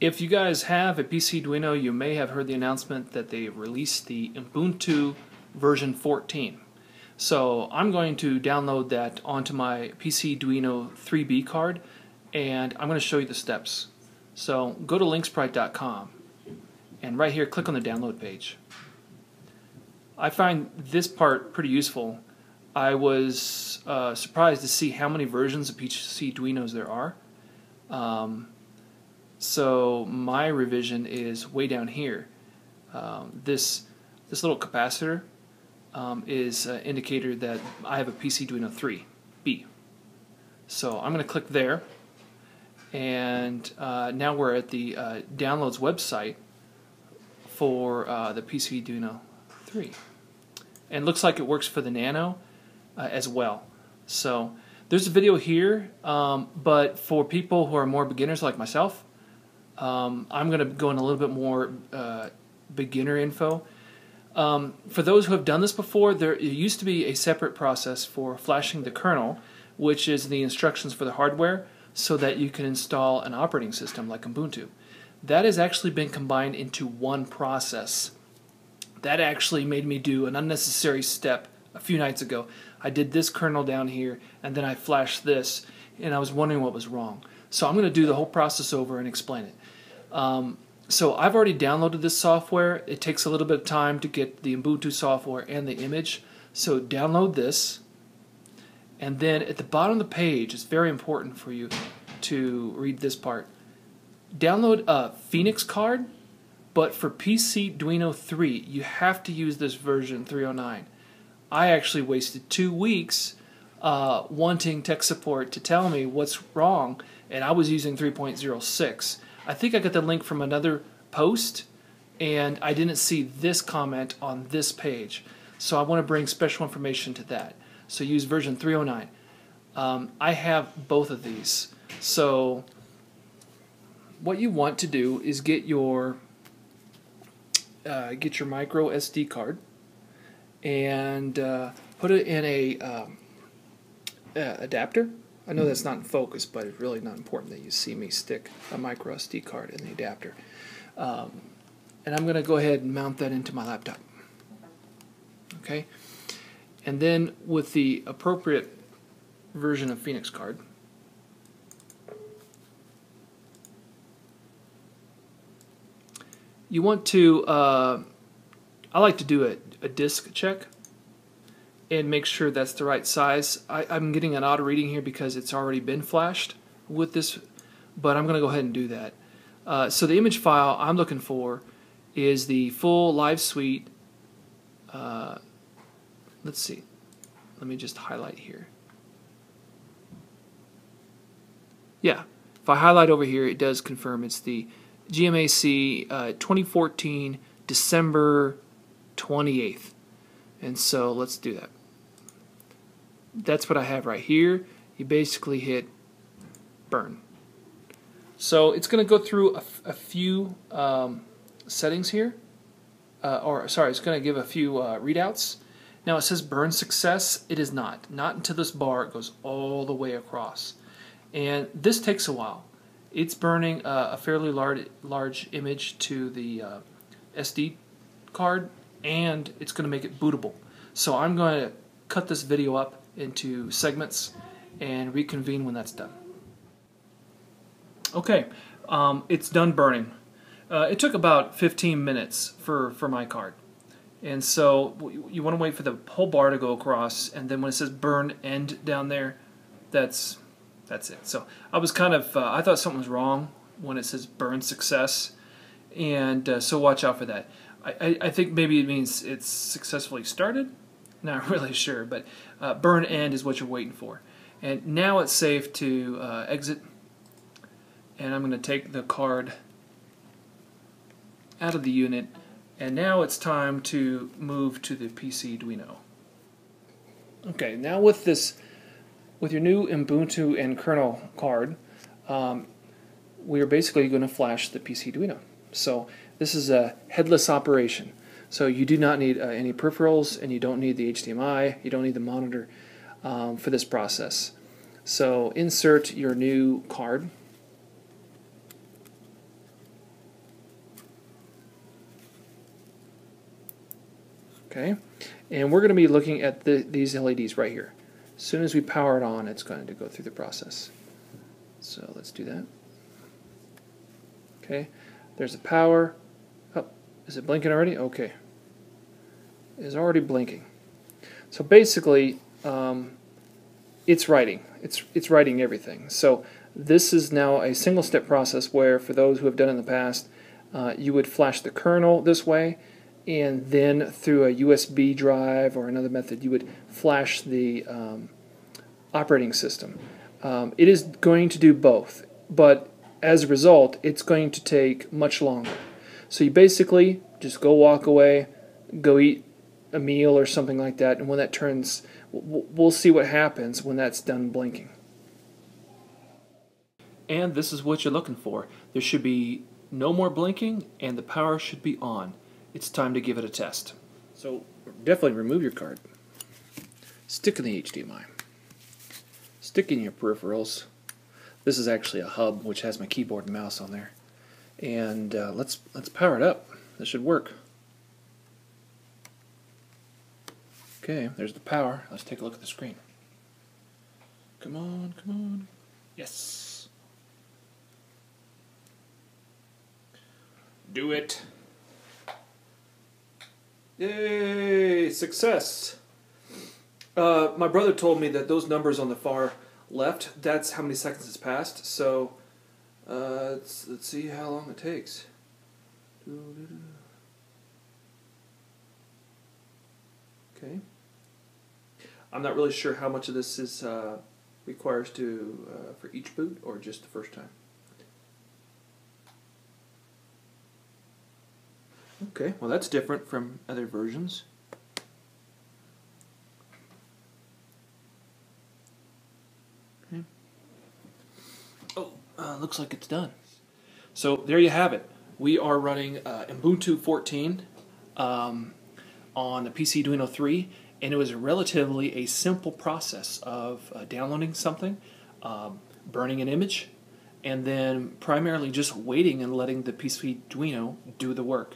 If you guys have a pcDuino, you may have heard the announcement that they released the Ubuntu version 14. So I'm going to download that onto my pcDuino 3B card, and I'm going to show you the steps. So go to linksprite.com, and right here click on the download page. I find this part pretty useful. I was surprised to see how many versions of pcDuinos there are. So my revision is way down here. This little capacitor is an indicator that I have a pcDuino 3B. So I'm going to click there, and now we're at the downloads website for the pcDuino 3. And it looks like it works for the Nano as well. So there's a video here, but for people who are more beginners like myself, I'm going to go in a little bit more beginner info. For those who have done this before, there used to be a separate process for flashing the kernel, which is the instructions for the hardware, so that you can install an operating system like Ubuntu. That has actually been combined into one process. That actually made me do an unnecessary step a few nights ago. I did this kernel down here, and then I flashed this, and I was wondering what was wrong. So I'm going to do the whole process over and explain it. So I've already downloaded this software. It takes a little bit of time to get the Ubuntu software and the image. So download this, and then at the bottom of the page, it's very important for you to read this part. Download a Phoenix card, but for pcDuino 3, you have to use this version 309. I actually wasted 2 weeks wanting tech support to tell me what's wrong, and I was using 3.06. I think I got the link from another post, and I didn't see this comment on this page. So I want to bring special information to that. So use version 309. I have both of these. So what you want to do is get your micro SD card and put it in a adapter. I know that's not in focus, but it's really not important that you see me stick a micro SD card in the adapter. And I'm going to go ahead and mount that into my laptop. Okay, and then with the appropriate version of Phoenix card, you want to, I like to do a disk check and make sure that's the right size. I'm getting an auto reading here because it's already been flashed with this, but I'm going to go ahead and do that. So the image file I'm looking for is the full live suite. Let's see. Let me just highlight here. Yeah, if I highlight over here, it does confirm it's the GMAC 2014 December 28th. And so let's do that. That's what I have right here. You basically hit burn. So it's going to go through a few settings here. It's going to give a few readouts. Now it says burn success. It is not. Not until this bar goes all the way across. And this takes a while. It's burning a fairly large image to the SD card, and it's going to make it bootable. So I'm going to cut this video up into segments and reconvene when that's done. Okay, it's done burning. It took about 15 minutes for my card. And so you want to wait for the whole bar to go across, and then when it says burn end down there, that's it. So I was kind of, I thought something was wrong when it says burn success, and so watch out for that. I think maybe it means it's successfully started. Not really sure, but burn end is what you're waiting for. And now it's safe to exit, and I'm going to take the card out of the unit, and now it's time to move to the pcDuino. Okay, now with your new Ubuntu and kernel card, we are basically going to flash the pcDuino. So this is a headless operation. So you do not need any peripherals, and you don't need the HDMI, you don't need the monitor for this process. So insert your new card. And we're going to be looking at these LEDs right here. As soon as we power it on, it's going to go through the process. So let's do that. Okay, there's the power. Oh, is it blinking already? Okay. It is already blinking. So basically, it's writing. It's writing everything. So this is now a single-step process where, for those who have done it in the past, you would flash the kernel this way, and then through a USB drive or another method, you would flash the operating system. It is going to do both, but as a result, it's going to take much longer. So you basically just go walk away, go eat a meal or something like that, and when that turns, we'll see what happens when that's done blinking. And this is what you're looking for. There should be no more blinking, and the power should be on. It's time to give it a test. So definitely remove your card. Stick in the HDMI. Stick in your peripherals. This is actually a hub which has my keyboard and mouse on there. And let's power it up. This should work. Okay, there's the power. Let's take a look at the screen. Come on, come on. Yes. Do it. Yay! Success! My brother told me that those numbers on the far left, that's how many seconds has passed, so let's see how long it takes. Okay. I'm not really sure how much of this is requires to for each boot or just the first time. Okay, well that's different from other versions. Okay. Oh, looks like it's done. So there you have it. We are running Ubuntu 14 on the pcDuino 3, and it was relatively a simple process of downloading something, burning an image, and then primarily just waiting and letting the pcDuino do the work.